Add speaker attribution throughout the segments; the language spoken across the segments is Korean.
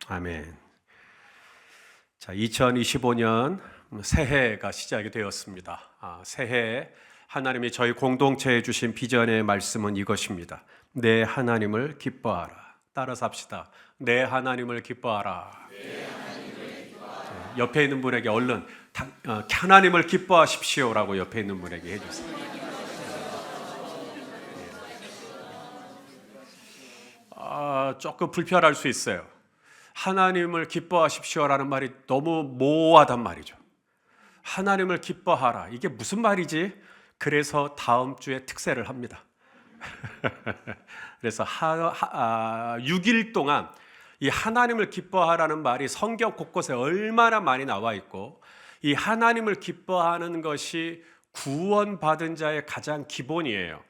Speaker 1: 아멘. 자, 2025년 새해가 시작이 되었습니다. 새해에 하나님이 저희 공동체에 주신 비전의 말씀은 이것입니다. 내 하나님을 기뻐하라. 따라서 합시다. 내 하나님을 기뻐하라. 옆에 있는 분에게 얼른 하나님을 기뻐하십시오라고 옆에 있는 분에게 해주세요. 조금 불편할 수 있어요. 하나님을 기뻐하십시오라는 말이 너무 모호하단 말이죠. 하나님을 기뻐하라. 이게 무슨 말이지? 그래서 다음 주에 특세를 합니다. 그래서 6일 동안 이 하나님을 기뻐하라는 말이 성경 곳곳에 얼마나 많이 나와 있고, 이 하나님을 기뻐하는 것이 구원받은 자의 가장 기본이에요.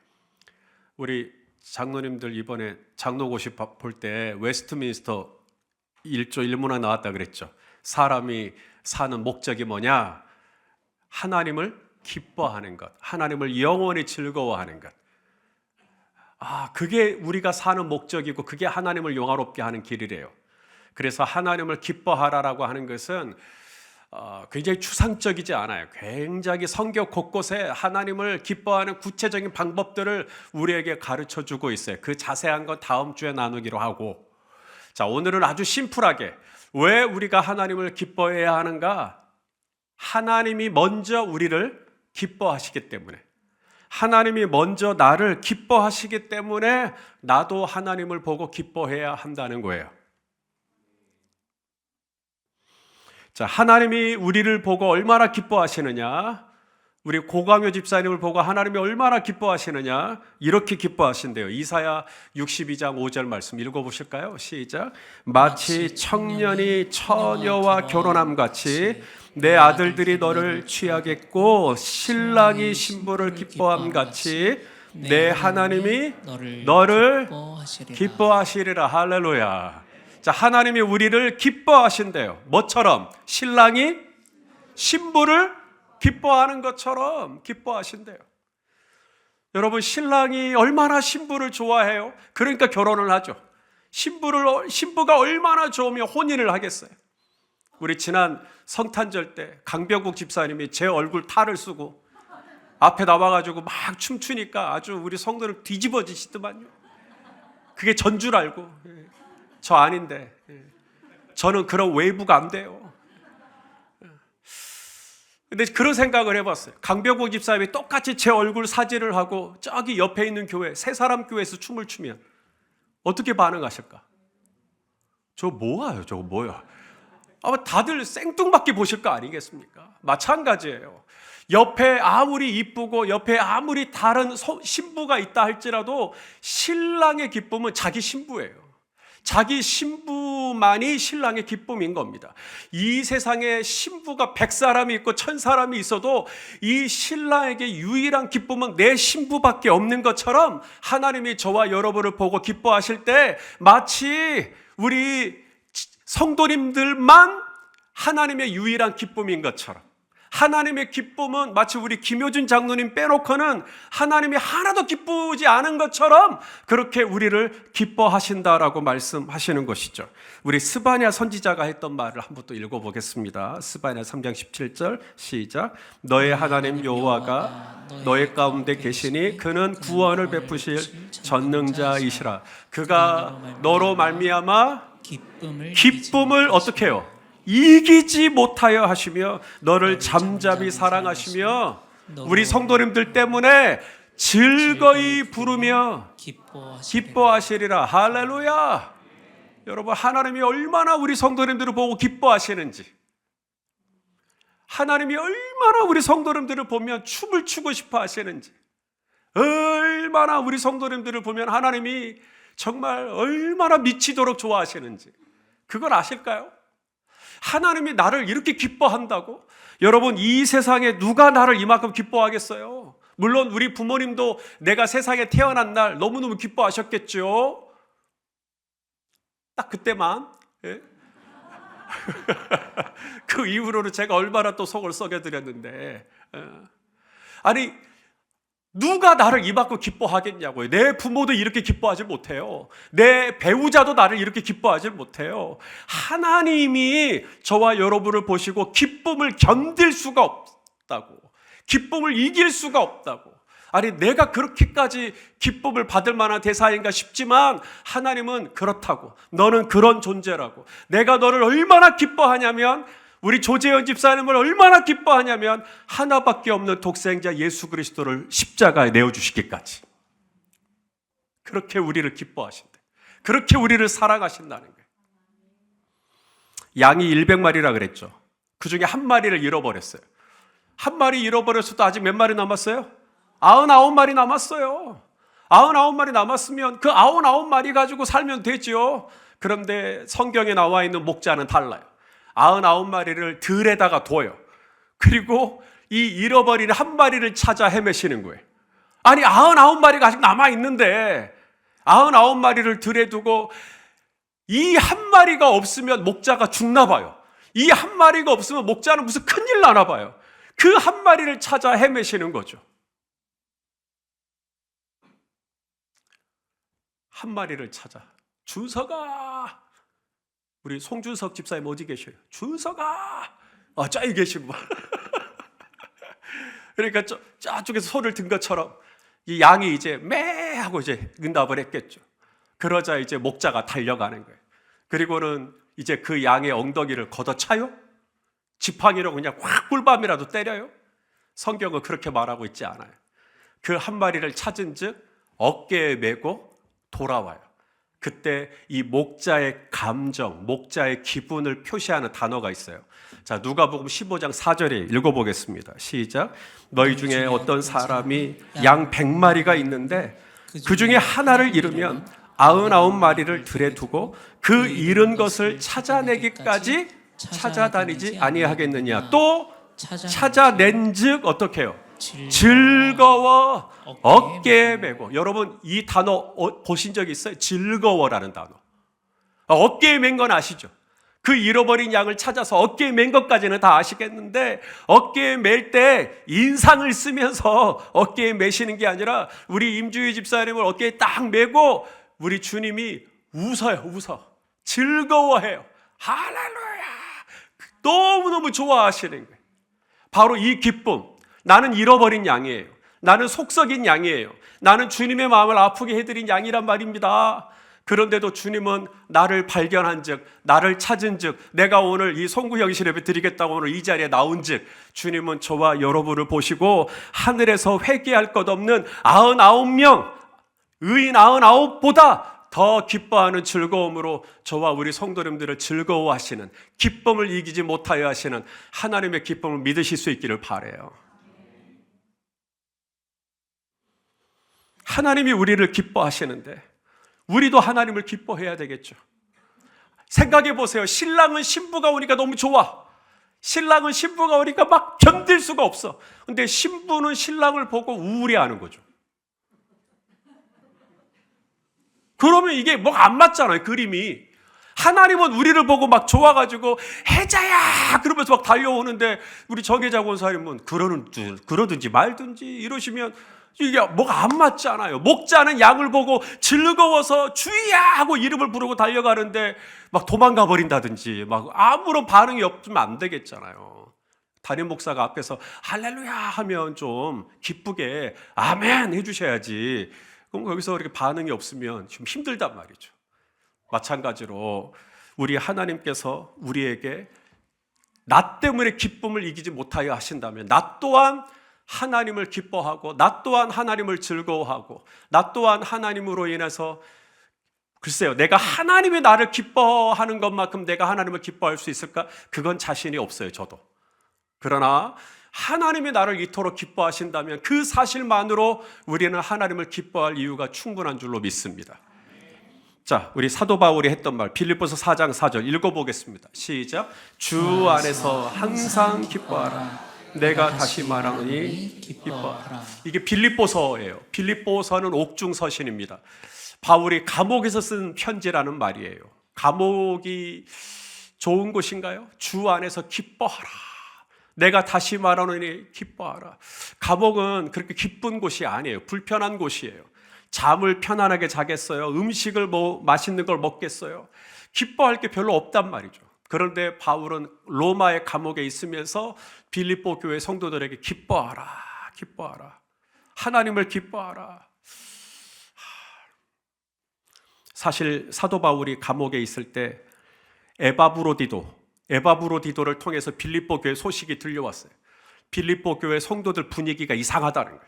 Speaker 1: 우리 장로님들 이번에 장로고시 볼 때 웨스트민스터 1조 1문학 나왔다 그랬죠. 사람이 사는 목적이 뭐냐? 하나님을 기뻐하는 것, 하나님을 영원히 즐거워하는 것. 그게 우리가 사는 목적이고 그게 하나님을 영화롭게 하는 길이래요. 그래서 하나님을 기뻐하라라고 하는 것은 굉장히 추상적이지 않아요. 굉장히 성경 곳곳에 하나님을 기뻐하는 구체적인 방법들을 우리에게 가르쳐주고 있어요. 그 자세한 건 다음 주에 나누기로 하고, 자, 오늘은 아주 심플하게 왜 우리가 하나님을 기뻐해야 하는가? 하나님이 먼저 우리를 기뻐하시기 때문에, 하나님이 먼저 나를 기뻐하시기 때문에 나도 하나님을 보고 기뻐해야 한다는 거예요. 자, 하나님이 우리를 보고 얼마나 기뻐하시느냐? 우리 고광효 집사님을 보고 하나님이 얼마나 기뻐하시느냐? 이렇게 기뻐하신대요. 이사야 62장 5절 말씀 읽어보실까요? 시작. 마치 청년이 처녀와 결혼함같이 내 아들들이 너를 취하겠고 신랑이 신부를 기뻐함같이 내 하나님이 너를 기뻐하시리라. 할렐루야. 자, 하나님이 우리를 기뻐하신대요. 뭐처럼? 신랑이 신부를 기뻐하는 것처럼 기뻐하신대요. 여러분, 신랑이 얼마나 신부를 좋아해요? 그러니까 결혼을 하죠. 신부가 얼마나 좋으면 혼인을 하겠어요. 우리 지난 성탄절 때 강병국 집사님이 제 얼굴 탈을 쓰고 앞에 나와가지고 막 춤추니까 아주 우리 성도를 뒤집어지시더만요. 그게 전 줄 알고. 저 아닌데. 저는 그런 웨이브가 안 돼요. 근데 그런 생각을 해봤어요. 강병국 집사님이 똑같이 제 얼굴 사진을 하고 저기 옆에 있는 교회, 세 사람 교회에서 춤을 추면 어떻게 반응하실까? 저거 뭐야? 아마 다들 생뚱맞게 보실 거 아니겠습니까? 마찬가지예요. 옆에 아무리 이쁘고 옆에 아무리 다른 신부가 있다 할지라도 신랑의 기쁨은 자기 신부예요. 자기 신부만이 신랑의 기쁨인 겁니다. 이 세상에 신부가 100사람이 있고 1000사람이 있어도 이 신랑에게 유일한 기쁨은 내 신부밖에 없는 것처럼 하나님이 저와 여러분을 보고 기뻐하실 때 마치 우리 성도님들만 하나님의 유일한 기쁨인 것처럼, 하나님의 기쁨은 마치 우리 김효준 장로님 빼놓고는 하나님이 하나도 기쁘지 않은 것처럼 그렇게 우리를 기뻐하신다라고 말씀하시는 것이죠. 우리 스바냐 선지자가 했던 말을 한번 또 읽어보겠습니다. 스바냐 3장 17절 시작. 너의 하나님 여호와가 너의 가운데 계시니 그는 구원을 베푸실 전능자이시라. 그가 너로 말미암아 기쁨을 어떻게 해요? 이기지 못하여 하시며 너를 잠잠히 사랑하시며 우리 성도님들 때문에 즐거이 부르며 기뻐하시리라. 할렐루야. 여러분, 하나님이 얼마나 우리 성도님들을 보고 기뻐하시는지, 하나님이 얼마나 우리 성도님들을 보면 춤을 추고 싶어 하시는지, 얼마나 우리 성도님들을 보면 하나님이 정말 얼마나 미치도록 좋아하시는지 그걸 아실까요? 하나님이 나를 이렇게 기뻐한다고? 여러분, 이 세상에 누가 나를 이만큼 기뻐하겠어요? 물론 우리 부모님도 내가 세상에 태어난 날 너무너무 기뻐하셨겠죠? 딱 그때만. 예? 그 이후로는 제가 얼마나 또 속을 썩여드렸는데. 아니, 누가 나를 입맞고 기뻐하겠냐고요. 내 부모도 이렇게 기뻐하지 못해요. 내 배우자도 나를 이렇게 기뻐하지 못해요. 하나님이 저와 여러분을 보시고 기쁨을 견딜 수가 없다고, 기쁨을 이길 수가 없다고. 아니, 내가 그렇게까지 기쁨을 받을 만한 대사인가 싶지만 하나님은 그렇다고, 너는 그런 존재라고. 내가 너를 얼마나 기뻐하냐면, 우리 조재현 집사님을 얼마나 기뻐하냐면 하나밖에 없는 독생자 예수 그리스도를 십자가에 내어주시기까지. 그렇게 우리를 기뻐하신대. 그렇게 우리를 사랑하신다는 거예요. 양이 100마리라 그랬죠. 그 중에 한 마리를 잃어버렸어요. 한 마리 잃어버렸어도 아직 몇 마리 남았어요? 99마리 남았어요. 99마리 남았으면 그 99마리 가지고 살면 되죠. 그런데 성경에 나와 있는 목자는 달라요. 99마리를 들에다가 둬요. 그리고 이 잃어버린 한 마리를 찾아 헤매시는 거예요. 아니, 99마리가 아직 남아있는데 99마리를 들에 두고 이 한 마리가 없으면 목자가 죽나 봐요. 이 한 마리가 없으면 목자는 무슨 큰일 나나 봐요. 그 한 마리를 찾아 헤매시는 거죠. 한 마리를 찾아. 준서가, 우리 송준석 집사님 어디 계셔요? 준서가, 저기 계시고. 그러니까 저쪽에서 손을 든 것처럼 이 양이 이제 매 하고 이제 응답을 했겠죠. 그러자 이제 목자가 달려가는 거예요. 그리고는 이제 그 양의 엉덩이를 걷어차요? 지팡이로 그냥 확 꿀밤이라도 때려요? 성경은 그렇게 말하고 있지 않아요. 그 한 마리를 찾은즉 어깨에 메고 돌아와요. 그때 이 목자의 감정, 목자의 기분을 표시하는 단어가 있어요. 자, 누가복음 15장 4절에 읽어보겠습니다. 시작. 너희 중에 어떤 사람이 양 100마리가 있는데 그 중에 하나를 잃으면 99마리를 들에 두고 그 잃은 것을 찾아내기까지 찾아다니지 아니하겠느냐. 또 찾아낸즉 어떻게 해요? 즐거워 어깨에 메고. 여러분, 이 단어 보신 적 있어요? 즐거워라는 단어. 어깨에 맨 건 아시죠? 그 잃어버린 양을 찾아서 어깨에 맨 것까지는 다 아시겠는데, 어깨에 맬 때 인상을 쓰면서 어깨에 매시는 게 아니라 우리 임주희 집사님을 어깨에 딱 메고 우리 주님이 웃어요. 웃어. 즐거워해요. 할렐루야. 너무너무 좋아하시는 거예요. 바로 이 기쁨. 나는 잃어버린 양이에요. 나는 속썩인 양이에요. 나는 주님의 마음을 아프게 해드린 양이란 말입니다. 그런데도 주님은 나를 발견한 즉, 나를 찾은 즉, 내가 오늘 이 송구형실 예배 드리겠다고 오늘 이 자리에 나온 즉, 주님은 저와 여러분을 보시고 하늘에서 회개할 것 없는 99명, 의인 99보다 더 기뻐하는 즐거움으로 저와 우리 성도님들을 즐거워하시는, 기쁨을 이기지 못하여 하시는 하나님의 기쁨을 믿으실 수 있기를 바라요. 하나님이 우리를 기뻐하시는데 우리도 하나님을 기뻐해야 되겠죠. 생각해 보세요. 신랑은 신부가 오니까 너무 좋아. 신랑은 신부가 오니까 막 견딜 수가 없어. 근데 신부는 신랑을 보고 우울해하는 거죠. 그러면 이게 뭐가 안 맞잖아요, 그림이. 하나님은 우리를 보고 막 좋아가지고 혜자야 그러면서 막 달려오는데 우리 정혜자 권사님은 그러든지 말든지 이러시면 이게 뭐가 안 맞잖아요. 목자는 양을 보고 즐거워서 주희야 하고 이름을 부르고 달려가는데 막 도망가 버린다든지 막 아무런 반응이 없으면 안 되겠잖아요. 담임 목사가 앞에서 할렐루야 하면 좀 기쁘게 아멘 해주셔야지. 그럼 거기서 이렇게 반응이 없으면 좀 힘들단 말이죠. 마찬가지로 우리 하나님께서 우리에게 나 때문에 기쁨을 이기지 못하여 하신다면 나 또한 하나님을 기뻐하고 나 또한 하나님을 즐거워하고 나 또한 하나님으로 인해서 글쎄요, 내가 하나님이 나를 기뻐하는 것만큼 내가 하나님을 기뻐할 수 있을까? 그건 자신이 없어요, 저도. 그러나 하나님이 나를 이토록 기뻐하신다면 그 사실만으로 우리는 하나님을 기뻐할 이유가 충분한 줄로 믿습니다. 자, 우리 사도 바울이 했던 말 빌립보서 4장 4절 읽어보겠습니다. 시작. 주 안에서 항상 기뻐하라. 내가 다시 말하노니 기뻐하라. 이게 빌립보서예요. 빌립보서는 옥중서신입니다. 바울이 감옥에서 쓴 편지라는 말이에요. 감옥이 좋은 곳인가요? 주 안에서 기뻐하라. 내가 다시 말하노니 기뻐하라. 감옥은 그렇게 기쁜 곳이 아니에요. 불편한 곳이에요. 잠을 편안하게 자겠어요? 음식을 맛있는 걸 먹겠어요? 기뻐할 게 별로 없단 말이죠. 그런데 바울은 로마의 감옥에 있으면서 빌립보 교회 성도들에게 기뻐하라, 기뻐하라. 하나님을 기뻐하라. 사실 사도 바울이 감옥에 있을 때 에바브로디도를 통해서 빌립보 교회 소식이 들려왔어요. 빌립보 교회 성도들 분위기가 이상하다는 거예요.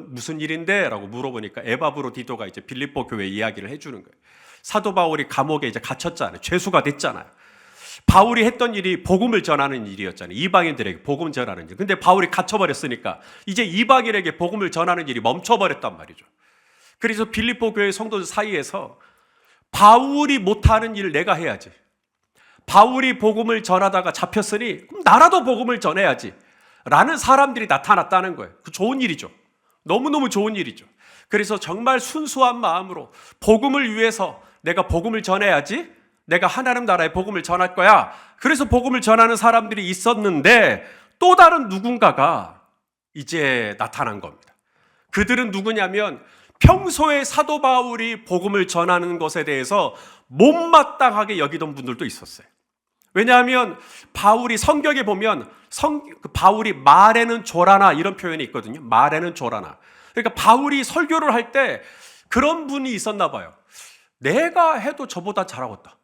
Speaker 1: 무슨 일인데? 라고 물어보니까 에바브로디도가 이제 빌립보 교회 이야기를 해주는 거예요. 사도 바울이 감옥에 이제 갇혔잖아요. 죄수가 됐잖아요. 바울이 했던 일이 복음을 전하는 일이었잖아요. 이방인들에게 복음 전하는 일. 근데 바울이 갇혀버렸으니까 이제 이방인에게 복음을 전하는 일이 멈춰버렸단 말이죠. 그래서 빌립보 교회 성도들 사이에서 바울이 못하는 일을 내가 해야지. 바울이 복음을 전하다가 잡혔으니 그럼 나라도 복음을 전해야지 라는 사람들이 나타났다는 거예요. 그 좋은 일이죠. 너무너무 좋은 일이죠. 그래서 정말 순수한 마음으로 복음을 위해서 내가 복음을 전해야지, 내가 하나님 나라의 복음을 전할 거야. 그래서 복음을 전하는 사람들이 있었는데 또 다른 누군가가 이제 나타난 겁니다. 그들은 누구냐면 평소에 사도 바울이 복음을 전하는 것에 대해서 못마땅하게 여기던 분들도 있었어요. 왜냐하면 바울이 성경에 보면 바울이 말에는 조라나 이런 표현이 있거든요. 말에는 조라나. 그러니까 바울이 설교를 할 때 그런 분이 있었나 봐요. 내가 해도 저보다 잘하겠다.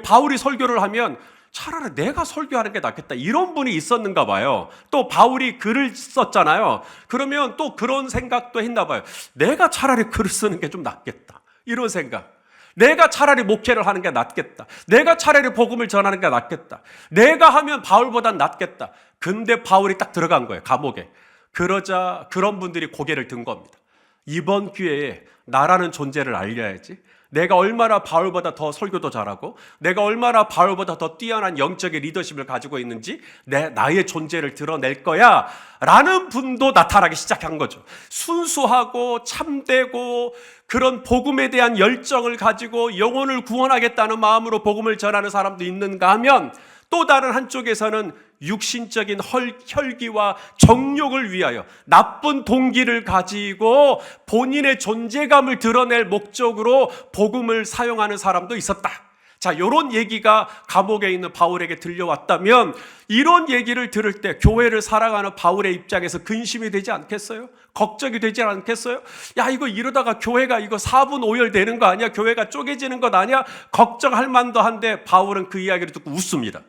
Speaker 1: 바울이 설교를 하면 차라리 내가 설교하는 게 낫겠다. 이런 분이 있었는가 봐요. 또 바울이 글을 썼잖아요. 그러면 또 그런 생각도 했나 봐요. 내가 차라리 글을 쓰는 게 좀 낫겠다. 이런 생각. 내가 차라리 목회를 하는 게 낫겠다. 내가 차라리 복음을 전하는 게 낫겠다. 내가 하면 바울보단 낫겠다. 근데 바울이 딱 들어간 거예요. 감옥에. 그러자 그런 분들이 고개를 든 겁니다. 이번 기회에 나라는 존재를 알려야지. 내가 얼마나 바울보다 더 설교도 잘하고 내가 얼마나 바울보다 더 뛰어난 영적인 리더십을 가지고 있는지 나의 존재를 드러낼 거야 라는 분도 나타나기 시작한 거죠. 순수하고 참되고 그런 복음에 대한 열정을 가지고 영혼을 구원하겠다는 마음으로 복음을 전하는 사람도 있는가 하면 또 다른 한쪽에서는 육신적인 혈기와 정욕을 위하여 나쁜 동기를 가지고 본인의 존재감을 드러낼 목적으로 복음을 사용하는 사람도 있었다. 자, 이런 얘기가 감옥에 있는 바울에게 들려왔다면 이런 얘기를 들을 때 교회를 살아가는 바울의 입장에서 근심이 되지 않겠어요? 걱정이 되지 않겠어요? 야, 이거 이러다가 교회가 이거 4분 5열 되는 거 아니야? 교회가 쪼개지는 것 아니야? 걱정할 만도 한데 바울은 그 이야기를 듣고 웃습니다.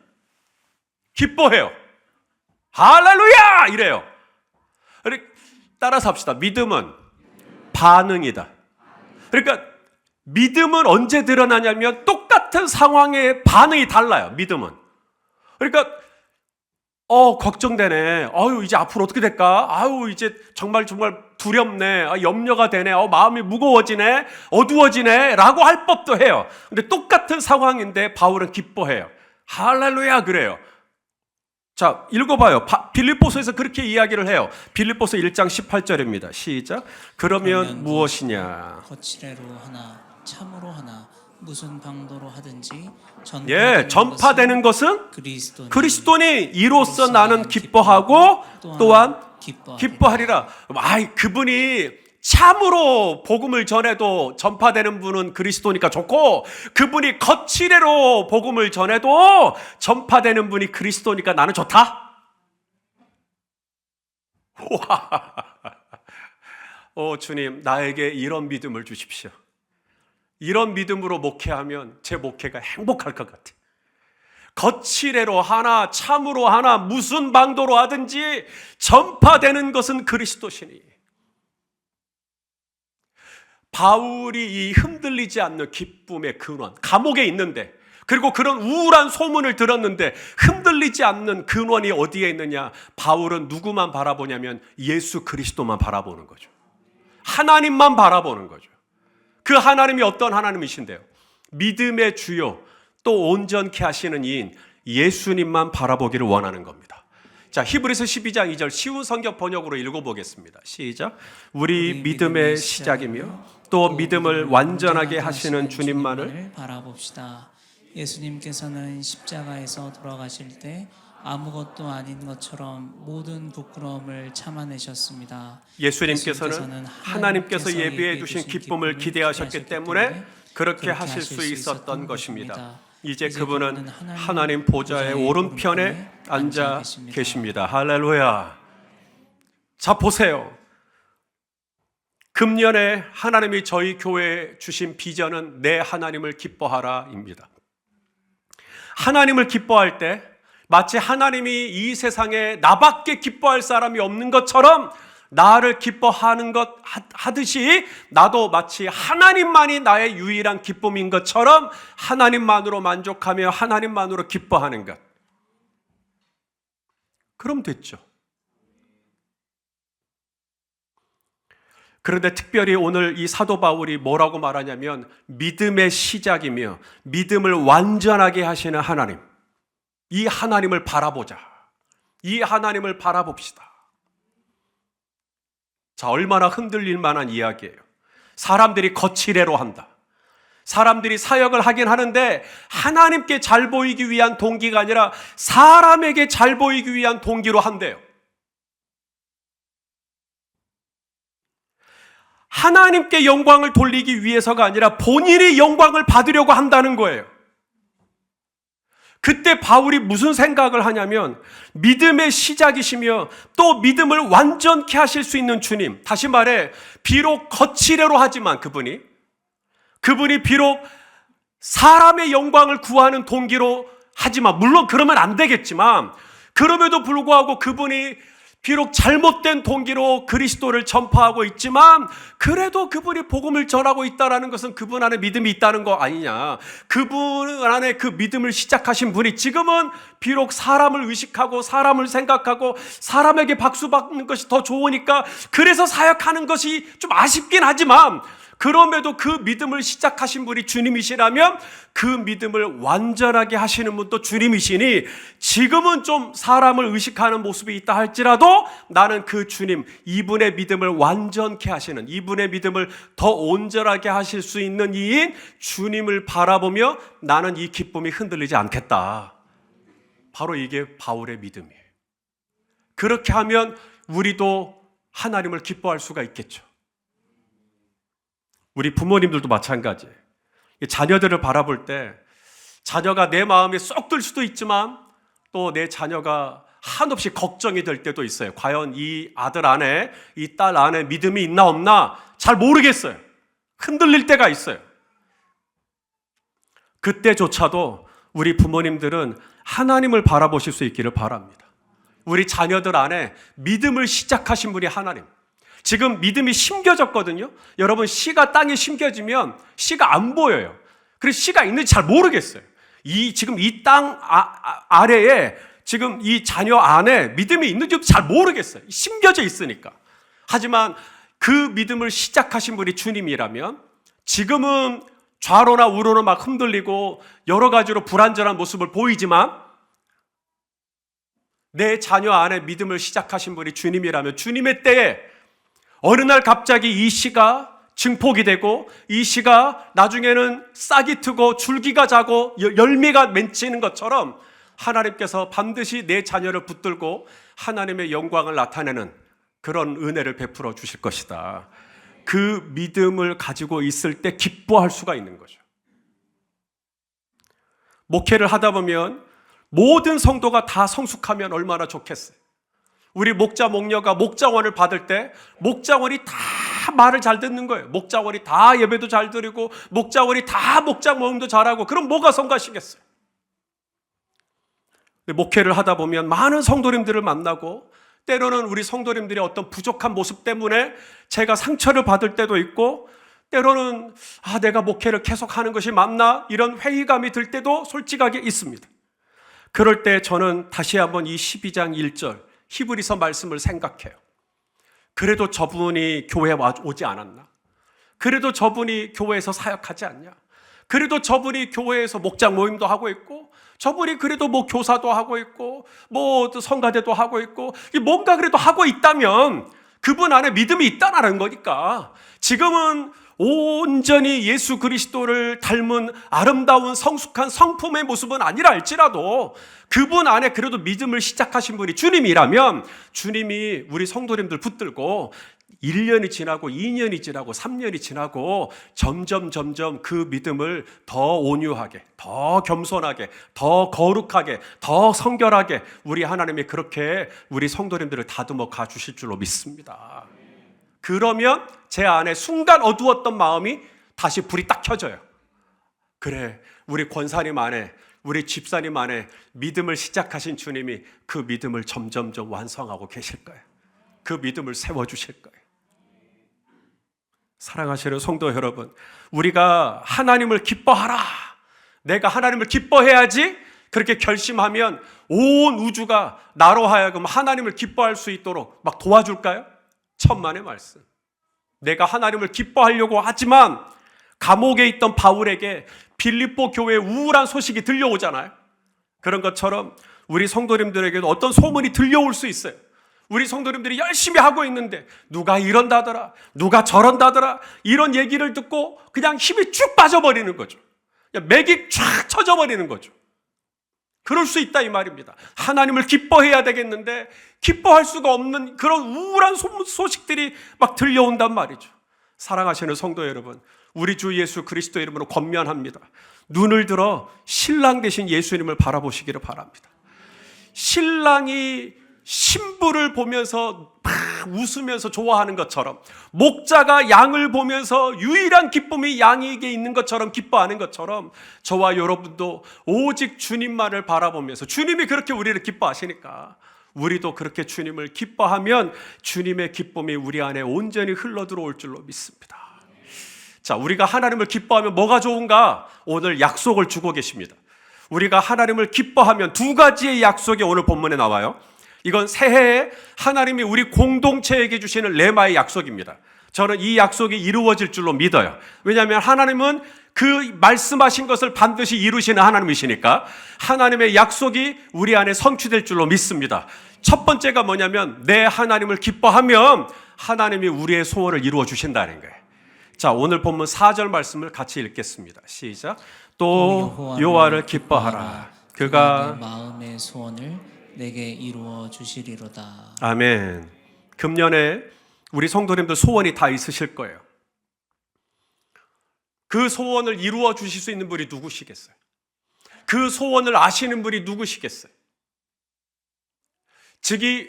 Speaker 1: 기뻐해요. 할렐루야! 이래요. 따라서 합시다. 믿음은 반응이다. 그러니까 믿음은 언제 드러나냐면 똑같은 상황의 반응이 달라요. 믿음은. 그러니까 걱정되네. 이제 앞으로 어떻게 될까? 이제 정말 두렵네. 염려가 되네. 마음이 무거워지네. 어두워지네. 라고 할 법도 해요. 근데 똑같은 상황인데 바울은 기뻐해요. 할렐루야! 그래요. 자, 읽어봐요. 빌립보서에서 그렇게 이야기를 해요. 빌립보서 1장 18절입니다. 시작. 그러면 무엇이냐?
Speaker 2: 거칠애로 하나 참으로 하나 무슨 방도로 하든지
Speaker 1: 전파되는 것은 그리스도니 이로써 나는 기뻐하고 또한 기뻐하리라. 그분이 참으로 복음을 전해도 전파되는 분은 그리스도니까 좋고 그분이 거칠애로 복음을 전해도 전파되는 분이 그리스도니까 나는 좋다. 주님, 나에게 이런 믿음을 주십시오. 이런 믿음으로 목회하면 제 목회가 행복할 것 같아요. 거칠애로 하나 참으로 하나 무슨 방도로 하든지 전파되는 것은 그리스도시니. 바울이 이 흔들리지 않는 기쁨의 근원, 감옥에 있는데 그리고 그런 우울한 소문을 들었는데 흔들리지 않는 근원이 어디에 있느냐? 바울은 누구만 바라보냐면 예수 그리스도만 바라보는 거죠. 하나님만 바라보는 거죠. 그 하나님이 어떤 하나님이신데요? 믿음의 주요 또 온전케 하시는 이인 예수님만 바라보기를 원하는 겁니다. 자, 히브리서 12장 2절 쉬운 성경 번역으로 읽어보겠습니다. 시작. 우리 믿음의 시작이며 또 믿음을 완전하게 하시는 주님만을
Speaker 2: 바라봅시다. 예수님께서는 십자가에서 돌아가실 때 아무것도 아닌 것처럼 모든 부끄러움을 참아내셨습니다.
Speaker 1: 예수님께서는 하나님께서 예비해 두신 기쁨을 기대하셨기 때문에 그렇게 하실 수 있었던 것입니다. 이제 그분은 하나님 보좌의 오른편에 앉아 계십니다. 할렐루야. 자, 보세요. 금년에 하나님이 저희 교회에 주신 비전은 내 하나님을 기뻐하라입니다. 하나님을 기뻐할 때 마치 하나님이 이 세상에 나밖에 기뻐할 사람이 없는 것처럼 나를 기뻐하는 것 하듯이 나도 마치 하나님만이 나의 유일한 기쁨인 것처럼 하나님만으로 만족하며 하나님만으로 기뻐하는 것. 그럼 됐죠. 그런데 특별히 오늘 이 사도 바울이 뭐라고 말하냐면 믿음의 시작이며 믿음을 완전하게 하시는 하나님, 이 하나님을 바라보자. 이 하나님을 바라봅시다. 자, 얼마나 흔들릴 만한 이야기예요. 사람들이 거칠애로 한다. 사람들이 사역을 하긴 하는데 하나님께 잘 보이기 위한 동기가 아니라 사람에게 잘 보이기 위한 동기로 한대요. 하나님께 영광을 돌리기 위해서가 아니라 본인이 영광을 받으려고 한다는 거예요. 그때 바울이 무슨 생각을 하냐면 믿음의 시작이시며 또 믿음을 완전케 하실 수 있는 주님, 다시 말해 비록 거칠애로 하지만 그분이 비록 사람의 영광을 구하는 동기로 하지만, 물론 그러면 안 되겠지만 그럼에도 불구하고 그분이 비록 잘못된 동기로 그리스도를 전파하고 있지만 그래도 그분이 복음을 전하고 있다는 것은 그분 안에 믿음이 있다는 거 아니냐. 그분 안에 그 믿음을 시작하신 분이 지금은 비록 사람을 의식하고 사람을 생각하고 사람에게 박수 받는 것이 더 좋으니까 그래서 사역하는 것이 좀 아쉽긴 하지만 그럼에도 그 믿음을 시작하신 분이 주님이시라면 그 믿음을 완전하게 하시는 분도 주님이시니 지금은 좀 사람을 의식하는 모습이 있다 할지라도 나는 그 주님, 이분의 믿음을 완전케 하시는, 이분의 믿음을 더 온전하게 하실 수 있는 이인 주님을 바라보며 나는 이 기쁨이 흔들리지 않겠다. 바로 이게 바울의 믿음이에요. 그렇게 하면 우리도 하나님을 기뻐할 수가 있겠죠. 우리 부모님들도 마찬가지예요. 자녀들을 바라볼 때 자녀가 내 마음에 쏙 들 수도 있지만 또 내 자녀가 한없이 걱정이 될 때도 있어요. 과연 이 아들 안에, 이 딸 안에 믿음이 있나 없나 잘 모르겠어요. 흔들릴 때가 있어요. 그때조차도 우리 부모님들은 하나님을 바라보실 수 있기를 바랍니다. 우리 자녀들 안에 믿음을 시작하신 분이 하나님. 지금 믿음이 심겨졌거든요. 여러분, 씨가 땅에 심겨지면 씨가 안 보여요. 그래서 씨가 있는지 잘 모르겠어요. 지금 이 땅 아래에 지금 이 자녀 안에 믿음이 있는지도 잘 모르겠어요. 심겨져 있으니까. 하지만 그 믿음을 시작하신 분이 주님이라면 지금은 좌로나 우로는 막 흔들리고 여러 가지로 불안전한 모습을 보이지만 내 자녀 안에 믿음을 시작하신 분이 주님이라면 주님의 때에 어느 날 갑자기 이 씨가 증폭이 되고 이 씨가 나중에는 싹이 트고 줄기가 자고 열매가 맺히는 것처럼 하나님께서 반드시 내 자녀를 붙들고 하나님의 영광을 나타내는 그런 은혜를 베풀어 주실 것이다. 그 믿음을 가지고 있을 때 기뻐할 수가 있는 거죠. 목회를 하다 보면 모든 성도가 다 성숙하면 얼마나 좋겠어요. 우리 목자 목녀가 목자원을 받을 때 목자원이 다 말을 잘 듣는 거예요. 목자원이 다 예배도 잘 드리고 목자원이 다 목장 모임도 잘하고 그럼 뭐가 성가시겠어요? 목회를 하다 보면 많은 성도님들을 만나고 때로는 우리 성도님들이 어떤 부족한 모습 때문에 제가 상처를 받을 때도 있고 때로는 내가 목회를 계속하는 것이 맞나 이런 회의감이 들 때도 솔직하게 있습니다. 그럴 때 저는 다시 한번 이 12장 1절 히브리서 말씀을 생각해요. 그래도 저분이 교회에 오지 않았나? 그래도 저분이 교회에서 사역하지 않냐? 그래도 저분이 교회에서 목장 모임도 하고 있고 저분이 그래도 뭐 교사도 하고 있고 뭐 성가대도 하고 있고 뭔가 그래도 하고 있다면 그분 안에 믿음이 있다는 거니까. 지금은 온전히 예수 그리스도를 닮은 아름다운 성숙한 성품의 모습은 아니라 할지라도 그분 안에 그래도 믿음을 시작하신 분이 주님이라면 주님이 우리 성도님들 붙들고 1년이 지나고 2년이 지나고 3년이 지나고 점점 그 믿음을 더 온유하게, 더 겸손하게, 더 거룩하게, 더 성결하게 우리 하나님이 그렇게 우리 성도님들을 다듬어 가주실 줄로 믿습니다. 그러면 제 안에 순간 어두웠던 마음이 다시 불이 딱 켜져요. 그래, 우리 권사님 안에, 우리 집사님 안에 믿음을 시작하신 주님이 그 믿음을 점점 완성하고 계실 거예요. 그 믿음을 세워주실 거예요. 사랑하시는 성도 여러분, 우리가 하나님을 기뻐하라, 내가 하나님을 기뻐해야지 그렇게 결심하면 온 우주가 나로 하여금 하나님을 기뻐할 수 있도록 막 도와줄까요? 천만의 말씀. 내가 하나님을 기뻐하려고 하지만 감옥에 있던 바울에게 빌립보 교회의 우울한 소식이 들려오잖아요. 그런 것처럼 우리 성도님들에게도 어떤 소문이 들려올 수 있어요. 우리 성도님들이 열심히 하고 있는데 누가 이런다더라, 누가 저런다더라, 이런 얘기를 듣고 그냥 힘이 쭉 빠져버리는 거죠. 맥이 쫙 쳐져버리는 거죠. 그럴 수 있다 이 말입니다. 하나님을 기뻐해야 되겠는데 기뻐할 수가 없는 그런 우울한 소식들이 막 들려온단 말이죠. 사랑하시는 성도 여러분, 우리 주 예수 그리스도 이름으로 권면합니다. 눈을 들어 신랑 되신 예수님을 바라보시기를 바랍니다. 신랑이 신부를 보면서 막 웃으면서 좋아하는 것처럼, 목자가 양을 보면서 유일한 기쁨이 양에게 있는 것처럼 기뻐하는 것처럼, 저와 여러분도 오직 주님만을 바라보면서, 주님이 그렇게 우리를 기뻐하시니까 우리도 그렇게 주님을 기뻐하면 주님의 기쁨이 우리 안에 온전히 흘러 들어올 줄로 믿습니다. 자, 우리가 하나님을 기뻐하면 뭐가 좋은가? 오늘 약속을 주고 계십니다. 우리가 하나님을 기뻐하면 두 가지의 약속이 오늘 본문에 나와요. 이건 새해에 하나님이 우리 공동체에게 주시는 레마의 약속입니다. 저는 이 약속이 이루어질 줄로 믿어요. 왜냐하면 하나님은 그 말씀하신 것을 반드시 이루시는 하나님이시니까 하나님의 약속이 우리 안에 성취될 줄로 믿습니다. 첫 번째가 뭐냐면 내 하나님을 기뻐하면 하나님이 우리의 소원을 이루어 주신다는 거예요. 자, 오늘 본문 4절 말씀을 같이 읽겠습니다. 시작. 또 여호와를 기뻐하라. 그가
Speaker 2: 내 마음의 소원을 내게 이루어 주시리로다.
Speaker 1: 아멘. 금년에 우리 성도님들 소원이 다 있으실 거예요. 그 소원을 이루어 주실 수 있는 분이 누구시겠어요? 그 소원을 아시는 분이 누구시겠어요? 즉이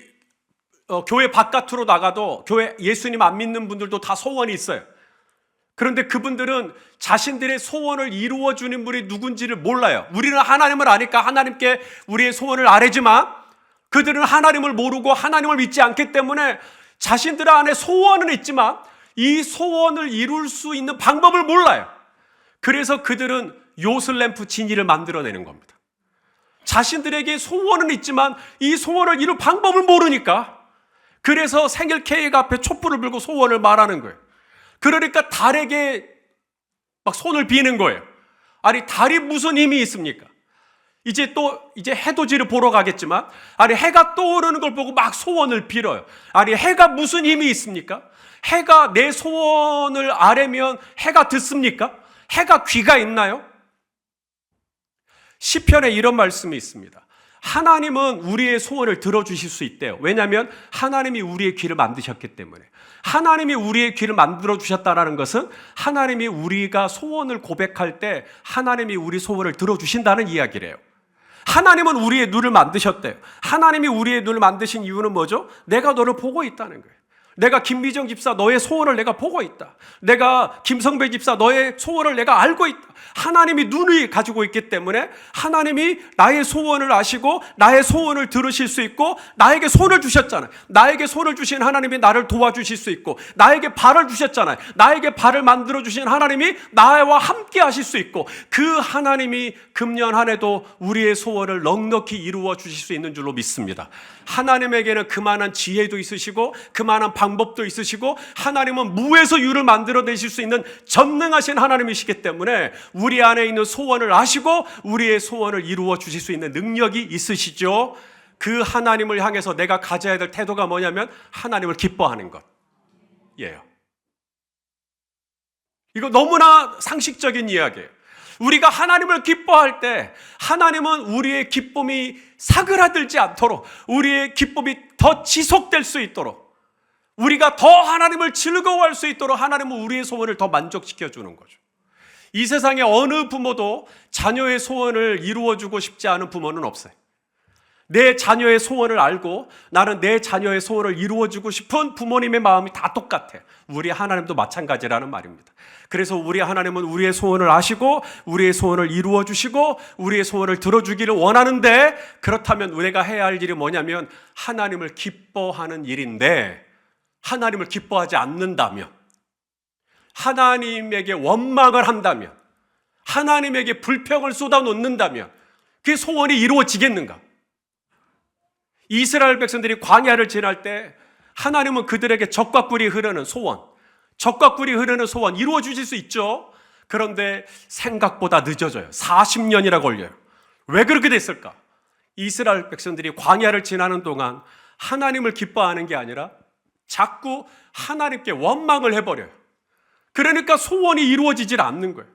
Speaker 1: 교회 바깥으로 나가도 교회 예수님 안 믿는 분들도 다 소원이 있어요. 그런데 그분들은 자신들의 소원을 이루어주는 분이 누군지를 몰라요. 우리는 하나님을 아니까 하나님께 우리의 소원을 아뢰지만 그들은 하나님을 모르고 하나님을 믿지 않기 때문에 자신들 안에 소원은 있지만 이 소원을 이룰 수 있는 방법을 몰라요. 그래서 그들은 요슬램프 진이를 만들어내는 겁니다. 자신들에게 소원은 있지만 이 소원을 이룰 방법을 모르니까 그래서 생일 케이크 앞에 촛불을 불고 소원을 말하는 거예요. 그러니까 달에게 막 손을 비는 거예요. 아니, 달이 무슨 힘이 있습니까? 이제 해돋이를 보러 가겠지만, 아니, 해가 떠오르는 걸 보고 막 소원을 빌어요. 아니, 해가 무슨 힘이 있습니까? 해가 내 소원을 아뢰면 해가 듣습니까? 해가 귀가 있나요? 시편에 이런 말씀이 있습니다. 하나님은 우리의 소원을 들어주실 수 있대요. 왜냐하면 하나님이 우리의 귀를 만드셨기 때문에. 하나님이 우리의 귀를 만들어주셨다는 것은 하나님이 우리가 소원을 고백할 때 하나님이 우리 소원을 들어주신다는 이야기래요. 하나님은 우리의 눈을 만드셨대요. 하나님이 우리의 눈을 만드신 이유는 뭐죠? 내가 너를 보고 있다는 거예요. 내가 김미정 집사 너의 소원을 내가 보고 있다. 내가 김성배 집사 너의 소원을 내가 알고 있다. 하나님이 눈을 가지고 있기 때문에 하나님이 나의 소원을 아시고 나의 소원을 들으실 수 있고 나에게 손을 주셨잖아요. 나에게 손을 주신 하나님이 나를 도와주실 수 있고 나에게 발을 주셨잖아요. 나에게 발을 만들어 주신 하나님이 나와 함께 하실 수 있고 그 하나님이 금년 한 해도 우리의 소원을 넉넉히 이루어 주실 수 있는 줄로 믿습니다. 하나님에게는 그만한 지혜도 있으시고 그만한 방법도 있으시고 하나님은 무에서 유를 만들어내실 수 있는 전능하신 하나님이시기 때문에 우리 안에 있는 소원을 아시고 우리의 소원을 이루어 주실 수 있는 능력이 있으시죠. 그 하나님을 향해서 내가 가져야 될 태도가 뭐냐면 하나님을 기뻐하는 것이에요. 이거 너무나 상식적인 이야기예요. 우리가 하나님을 기뻐할 때 하나님은 우리의 기쁨이 사그라들지 않도록, 우리의 기쁨이 더 지속될 수 있도록, 우리가 더 하나님을 즐거워할 수 있도록 하나님은 우리의 소원을 더 만족시켜 주는 거죠. 이 세상에 어느 부모도 자녀의 소원을 이루어주고 싶지 않은 부모는 없어요. 내 자녀의 소원을 알고 나는 내 자녀의 소원을 이루어주고 싶은 부모님의 마음이 다 똑같아. 우리 하나님도 마찬가지라는 말입니다. 그래서 우리 하나님은 우리의 소원을 아시고 우리의 소원을 이루어주시고 우리의 소원을 들어주기를 원하는데, 그렇다면 우리가 해야 할 일이 뭐냐면 하나님을 기뻐하는 일인데, 하나님을 기뻐하지 않는다면, 하나님에게 원망을 한다면, 하나님에게 불평을 쏟아놓는다면 그 소원이 이루어지겠는가? 이스라엘 백성들이 광야를 지날 때 하나님은 그들에게 젖과 꿀이 흐르는 소원, 젖과 꿀이 흐르는 소원 이루어 주실 수 있죠. 그런데 생각보다 늦어져요. 40년이나 걸려요. 왜 그렇게 됐을까? 이스라엘 백성들이 광야를 지나는 동안 하나님을 기뻐하는 게 아니라 자꾸 하나님께 원망을 해버려요. 그러니까 소원이 이루어지질 않는 거예요.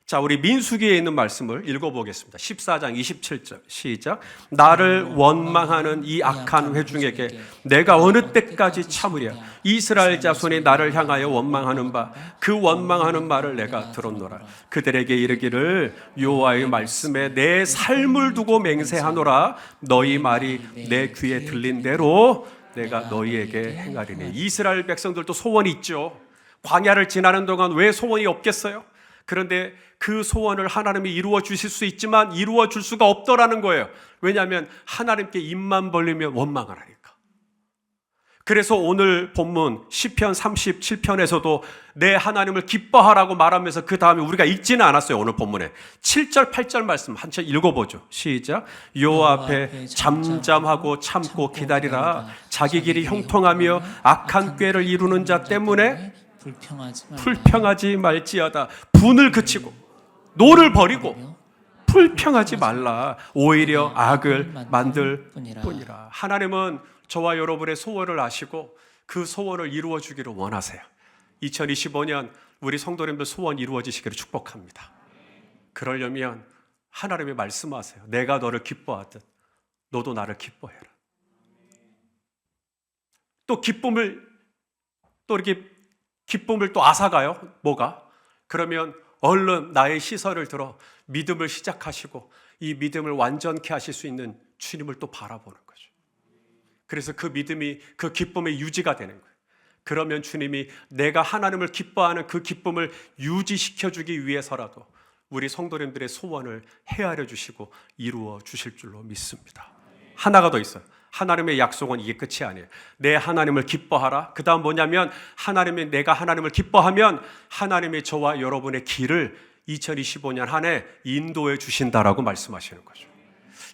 Speaker 1: 자, 우리 민수기에 있는 말씀을 읽어보겠습니다. 14장 27절 시작. 나를 원망하는 이 악한 회중에게 내가 어느 때까지 참으랴. 이스라엘 자손이 나를 향하여 원망하는 바 그 원망하는 말을 내가 들었노라. 그들에게 이르기를 여호와의 말씀에 내 삶을 두고 맹세하노라. 너희 말이 내 귀에 들린 대로 내가 너희에게 행하리니. 이스라엘 백성들도 소원이 있죠. 광야를 지나는 동안 왜 소원이 없겠어요? 그런데 그 소원을 하나님이 이루어 주실 수 있지만 이루어 줄 수가 없더라는 거예요. 왜냐하면 하나님께 입만 벌리면 원망을 하니까. 그래서 오늘 본문 시편 37편에서도 내 하나님을 기뻐하라고 말하면서 그 다음에 우리가 읽지는 않았어요. 오늘 본문에 7절 8절 말씀 한 번 읽어보죠. 시작. 여호와 앞에 잠잠하고 참고 기다리라. 자기 길이 형통하며 악한 꾀를 이루는 자 때문에 불평하지 말지어다. 분을 그치고 노를 버리고 불평하지 말라. 오히려 악을 만들 뿐이라. 하나님은 저와 여러분의 소원을 아시고 그 소원을 이루어 주기를 원하세요. 2025년 우리 성도님들 소원 이루어지시기를 축복합니다. 그러려면 하나님이 말씀하세요. 내가 너를 기뻐하듯 너도 나를 기뻐해라. 또 기쁨을 또 앗아가요. 뭐가? 그러면 얼른 나의 시설을 들어 믿음을 시작하시고 이 믿음을 완전케 하실 수 있는 주님을 또 바라보는 거죠. 그래서 그 믿음이 그 기쁨의 유지가 되는 거예요. 그러면 주님이 내가 하나님을 기뻐하는 그 기쁨을 유지시켜주기 위해서라도 우리 성도님들의 소원을 헤아려 주시고 이루어 주실 줄로 믿습니다. 하나가 더 있어요. 하나님의 약속은 이게 끝이 아니에요. 내 하나님을 기뻐하라. 그 다음 뭐냐면 하나님이 내가 하나님을 기뻐하면 하나님이 저와 여러분의 길을 2025년 한 해 인도해 주신다라고 말씀하시는 거죠.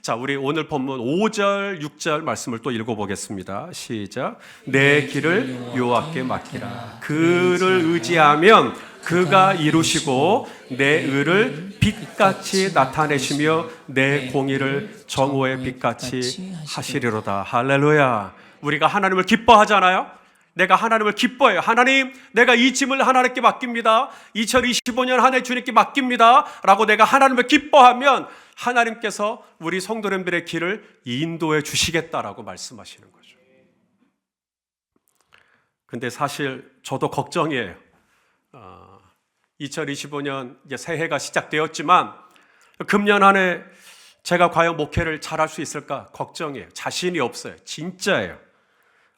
Speaker 1: 자, 우리 오늘 본문 5절, 6절 말씀을 또 읽어보겠습니다. 시작. 내 길을 여호와께 맡기라. 그를 의지하면 그가 이루시고 내 의를 빛같이 나타내시며 내 공의를 정오의 빛같이 하시리로다. 할렐루야. 우리가 하나님을 기뻐하잖아요. 내가 하나님을 기뻐해요. 하나님, 내가 이 짐을 하나님께 맡깁니다. 2025년 한 해 주님께 맡깁니다 라고 내가 하나님을 기뻐하면 하나님께서 우리 성도님들의 길을 인도해 주시겠다라고 말씀하시는 거죠. 근데 사실 저도 걱정이에요. 2025년 이제 새해가 시작되었지만 금년 한 해 제가 과연 목회를 잘할 수 있을까 걱정이에요. 자신이 없어요. 진짜예요.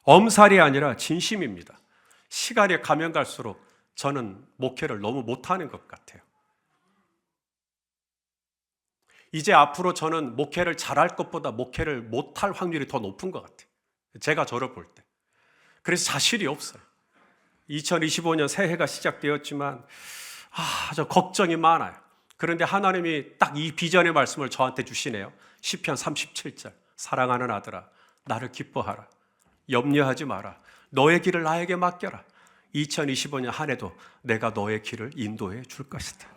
Speaker 1: 엄살이 아니라 진심입니다. 시간이 가면 갈수록 저는 목회를 너무 못하는 것 같아요. 이제 앞으로 저는 목회를 잘할 것보다 목회를 못할 확률이 더 높은 것 같아요. 제가 저를 볼 때. 그래서 자신이 없어요. 2025년 새해가 시작되었지만 저 걱정이 많아요. 그런데 하나님이 딱 이 비전의 말씀을 저한테 주시네요. 시편 37절. 사랑하는 아들아, 나를 기뻐하라. 염려하지 마라. 너의 길을 나에게 맡겨라. 2025년 한 해도 내가 너의 길을 인도해 줄 것이다.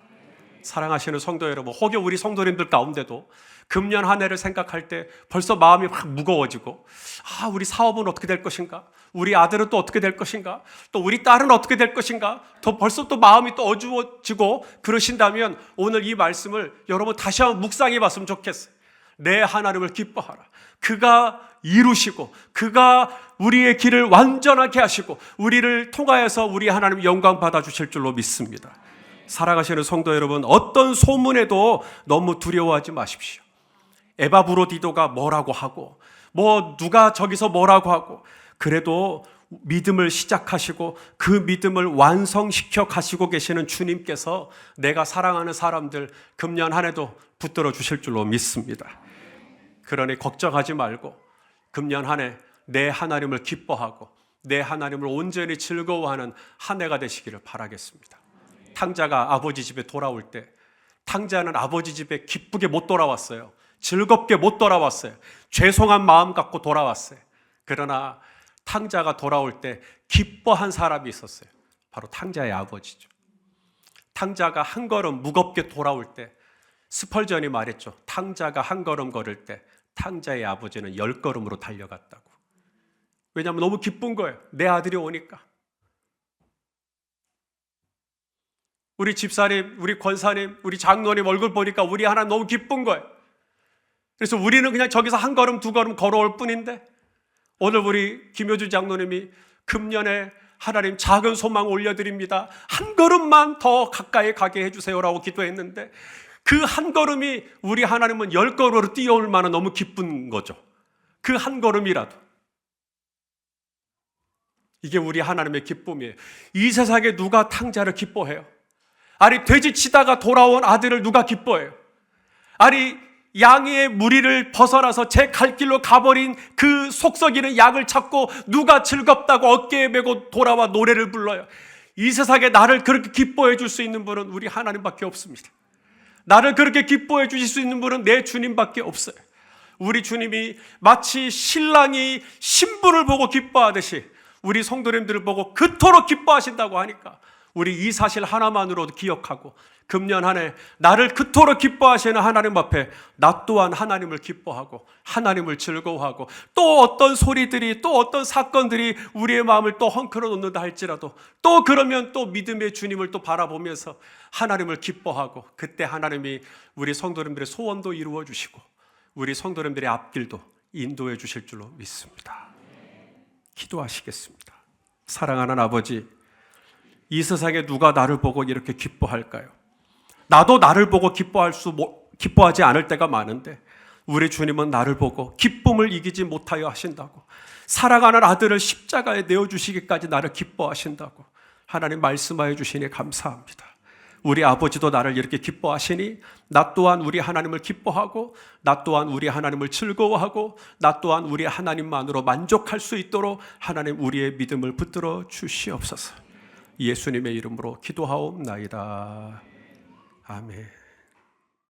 Speaker 1: 사랑하시는 성도 여러분, 혹여 우리 성도님들 가운데도 금년 한 해를 생각할 때 벌써 마음이 확 무거워지고, 우리 사업은 어떻게 될 것인가? 우리 아들은 또 어떻게 될 것인가? 또 우리 딸은 어떻게 될 것인가? 벌써 또 마음이 또 어두워지고 그러신다면 오늘 이 말씀을 여러분 다시 한번 묵상해 봤으면 좋겠어요. 내 하나님을 기뻐하라. 그가 이루시고 그가 우리의 길을 완전하게 하시고 우리를 통하여서 우리 하나님 영광 받아주실 줄로 믿습니다. 사랑하시는 성도 여러분, 어떤 소문에도 너무 두려워하지 마십시오. 에바브로디도가 뭐라고 하고 누가 저기서 뭐라고 하고, 그래도 믿음을 시작하시고 그 믿음을 완성시켜 가시고 계시는 주님께서 내가 사랑하는 사람들 금년 한 해도 붙들어 주실 줄로 믿습니다. 그러니 걱정하지 말고 금년 한 해 내 하나님을 기뻐하고 내 하나님을 온전히 즐거워하는 한 해가 되시기를 바라겠습니다. 탕자가 아버지 집에 돌아올 때 탕자는 아버지 집에 기쁘게 못 돌아왔어요. 즐겁게 못 돌아왔어요. 죄송한 마음 갖고 돌아왔어요. 그러나 탕자가 돌아올 때 기뻐한 사람이 있었어요. 바로 탕자의 아버지죠. 탕자가 한 걸음 무겁게 돌아올 때 스펄전이 말했죠. 탕자가 한 걸음 걸을 때 탕자의 아버지는 10걸음으로 달려갔다고. 왜냐하면 너무 기쁜 거예요. 내 아들이 오니까. 우리 집사님, 우리 권사님, 우리 장로님 얼굴 보니까 우리 하나 너무 기쁜 거예요. 그래서 우리는 그냥 저기서 한 걸음 두 걸음 걸어올 뿐인데, 오늘 우리 김효주 장로님이 금년에 하나님 작은 소망 올려드립니다. 한 걸음만 더 가까이 가게 해주세요라고 기도했는데, 그 한 걸음이 우리 하나님은 10걸음으로 뛰어올 만한 너무 기쁜 거죠. 그 한 걸음이라도. 이게 우리 하나님의 기쁨이에요. 이 세상에 누가 탕자를 기뻐해요? 아니, 돼지 치다가 돌아온 아들을 누가 기뻐해요? 아니, 양의 무리를 벗어나서 제 갈 길로 가버린 그 속썩이는 양을 찾고 누가 즐겁다고 어깨에 메고 돌아와 노래를 불러요? 이 세상에 나를 그렇게 기뻐해 줄 수 있는 분은 우리 하나님밖에 없습니다. 나를 그렇게 기뻐해 주실 수 있는 분은 내 주님밖에 없어요. 우리 주님이 마치 신랑이 신부를 보고 기뻐하듯이 우리 성도님들을 보고 그토록 기뻐하신다고 하니까 우리 이 사실 하나만으로도 기억하고 금년 한 해 나를 그토록 기뻐하시는 하나님 앞에 나 또한 하나님을 기뻐하고 하나님을 즐거워하고, 또 어떤 소리들이 또 어떤 사건들이 우리의 마음을 또 헝클어 놓는다 할지라도 또 그러면 또 믿음의 주님을 또 바라보면서 하나님을 기뻐하고, 그때 하나님이 우리 성도님들의 소원도 이루어 주시고 우리 성도님들의 앞길도 인도해 주실 줄로 믿습니다. 기도하시겠습니다. 사랑하는 아버지, 이 세상에 누가 나를 보고 이렇게 기뻐할까요? 나도 나를 보고 기뻐하지 않을 때가 많은데 우리 주님은 나를 보고 기쁨을 이기지 못하여 하신다고, 사랑하는 아들을 십자가에 내어주시기까지 나를 기뻐하신다고 하나님 말씀하여 주시니 감사합니다. 우리 아버지도 나를 이렇게 기뻐하시니 나 또한 우리 하나님을 기뻐하고 나 또한 우리 하나님을 즐거워하고 나 또한 우리 하나님만으로 만족할 수 있도록 하나님 우리의 믿음을 붙들어 주시옵소서. 예수님의 이름으로 기도하옵나이다. 아멘.